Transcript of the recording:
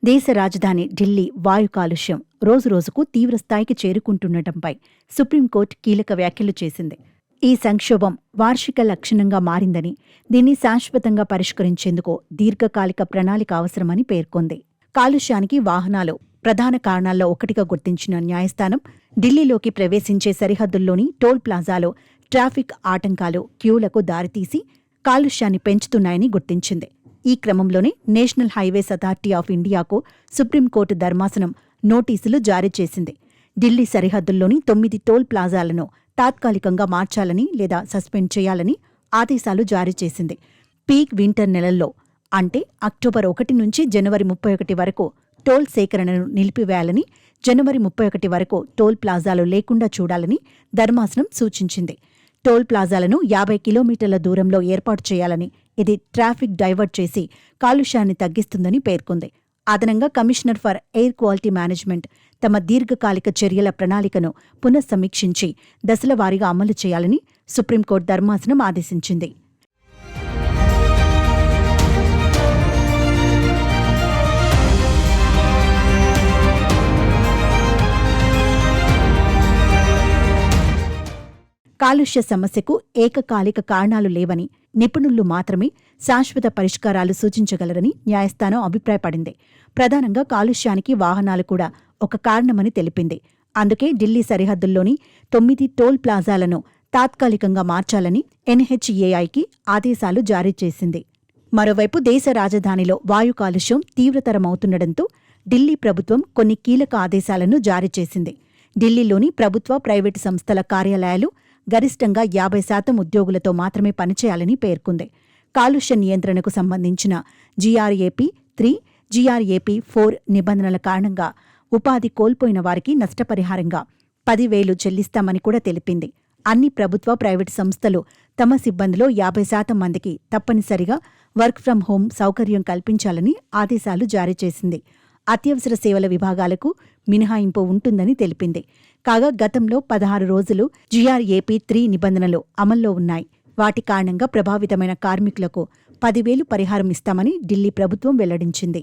దేశ రాజధాని ఢిల్లీ వాయు కాలుష్యం రోజురోజుకు తీవ్రస్థాయికి చేరుకుంటుండటంపై సుప్రీంకోర్టు కీలక వ్యాఖ్యలు చేసింది. ఈ సంక్షోభం వార్షిక లక్షణంగా మారిందని, దీన్ని శాశ్వతంగా పరిష్కరించేందుకు దీర్ఘకాలిక ప్రణాళిక అవసరమని పేర్కొంది. కాలుష్యానికి వాహనాలు ప్రధాన కారణాల్లో ఒకటిగా గుర్తించిన న్యాయస్థానం, ఢిల్లీలోకి ప్రవేశించే సరిహద్దుల్లోని టోల్ ప్లాజాలో ట్రాఫిక్ ఆటంకాలు, క్యూలకు దారితీసి కాలుష్యాన్ని పెంచుతున్నాయని గుర్తించింది. ఈ క్రమంలోనే నేషనల్ హైవేస్ అథారిటీ ఆఫ్ ఇండియాకు సుప్రీంకోర్టు ధర్మాసనం నోటీసులు జారీ చేసింది. ఢిల్లీ సరిహద్దుల్లోని 9 టోల్ ప్లాజాలను తాత్కాలికంగా మార్చాలని లేదా సస్పెండ్ చేయాలని ఆదేశాలు జారీ చేసింది. పీక్ వింటర్ నెలల్లో అంటే అక్టోబర్ 1 నుంచి జనవరి 31 వరకు టోల్ సేకరణను నిలిపివేయాలని, జనవరి 31 వరకు టోల్ ప్లాజాలు లేకుండా చూడాలని ధర్మాసనం సూచించింది. టోల్ ప్లాజాలను 50 కిలోమీటర్ల దూరంలో ఏర్పాటు చేయాలని, ఇది ట్రాఫిక్ డైవర్ట్ చేసి కాలుష్యాన్ని తగ్గిస్తుందని పేర్కొంది. అదనంగా commissioner for air quality management తమ దీర్ఘకాలిక చర్యల ప్రణాళికను పునఃసమీక్షించి దశలవారీగా అమలు చేయాలని సుప్రీంకోర్టు ధర్మాసనం ఆదేశించింది. కాలుష్య సమస్యకు ఏకకాలిక కారణాలు లేవని, నిపుణులు మాత్రమే శాశ్వత పరిష్కారాలు సూచించగలరని న్యాయస్థానం అభిప్రాయపడింది. ప్రధానంగా కాలుష్యానికి వాహనాలు కూడా ఒక కారణమని తెలిపింది. అందుకే ఢిల్లీ సరిహద్దుల్లోని 9 టోల్ ప్లాజాలను తాత్కాలికంగా మార్చాలని ఎన్హెచ్ఏఐకి ఆదేశాలు జారీ చేసింది. మరోవైపు దేశ రాజధానిలో వాయు కాలుష్యం తీవ్రతరమవుతుండటంతో ఢిల్లీ ప్రభుత్వం కొన్ని కీలక ఆదేశాలను జారీ చేసింది. ఢిల్లీలోని ప్రభుత్వ, ప్రైవేటు సంస్థల కార్యాలయాలు గరిష్టంగా 50% ఉద్యోగులతో మాత్రమే పనిచేయాలని పేర్కొంది. కాలుష్య నియంత్రణకు సంబంధించిన GRAP-3, GRAP-4 నిబంధనల కారణంగా ఉపాధి కోల్పోయిన వారికి నష్టపరిహారంగా 10,000 చెల్లిస్తామని కూడా తెలిపింది. అన్ని ప్రభుత్వ, ప్రైవేటు సంస్థలు తమ సిబ్బందిలో 50% మందికి తప్పనిసరిగా వర్క్ ఫ్రం హోం సౌకర్యం కల్పించాలని ఆదేశాలు జారీ చేసింది. అత్యవసర సేవల విభాగాలకు మినహాయింపు ఉంటుందని తెలిపింది. కాగా గతంలో 16 రోజులు GRAP-3 నిబంధనలు అమల్లో ఉన్నాయి. వాటి కారణంగా ప్రభావితమైన కార్మికులకు 10,000 పరిహారం ఇస్తామని ఢిల్లీ ప్రభుత్వం వెల్లడించింది.